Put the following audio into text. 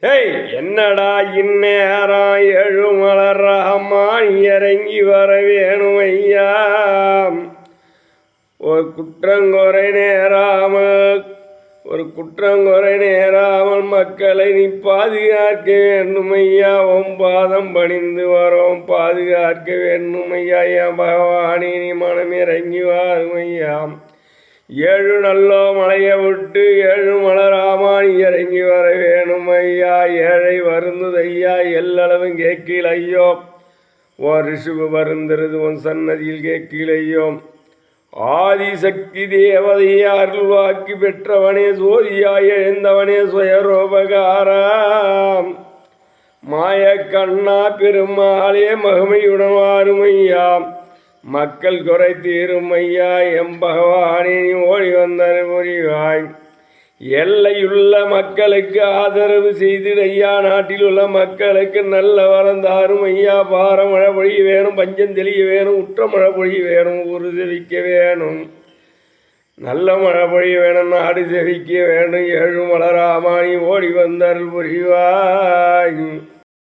Hey, என்னடா இந்நேரம் எழுமலராமான் இறங்கி வர வேணும் ஐயா. ஒரு குற்றங்குறை நேராமல் மக்களை நீ பாதுகாக்க வேண்டும் ஐயா. பாதம் பணிந்து வரோம், பாதுகாக்க வேண்டும் ஐயா. என் பகவானி நீ மனம் இறங்கி வாரும் ஐயா. ஏழு நல்லோ மலையை விட்டு ஏழு மலராமான் இறங்கி வர வேணும் ஐயா. ஏழை வருந்தது ஐயா, எல்லளவும் கேட்கல ஐயோ. ஓர் ரிஷுவு வருந்துறது உன் சன்னதியில் கேட்கல ஐயோ. ஆதிசக்தி தேவதையை அருள்வாக்கி பெற்றவனே, சோதியாய் எழுந்தவனே, சுயரோபகாரம் மாய கண்ணா பெருமாளே, மகிமையுடன் வாரும் ஐயா. மக்கள் குறை தீரும் ஐயா. எம் பகவானே நீ ஓடி வந்தன புரிவாய். எல்லையுள்ள மக்களுக்கு ஆதரவு செய்திட ஐயா. நாட்டில் உள்ள மக்களுக்கு நல்ல வரம் தாரும் ஐயா. பாரமழை பொழிய வேணும், பஞ்சம் தெளிய வேணும், உற்ற மழை பொழிய வேணும், ஊரு செவிக்க வேணும், நல்ல மழை பொழிய வேணும், நாடு செவிக்க வேணும். ஏழு மலராமானி ஓடி வந்தருள் புரிவாய்.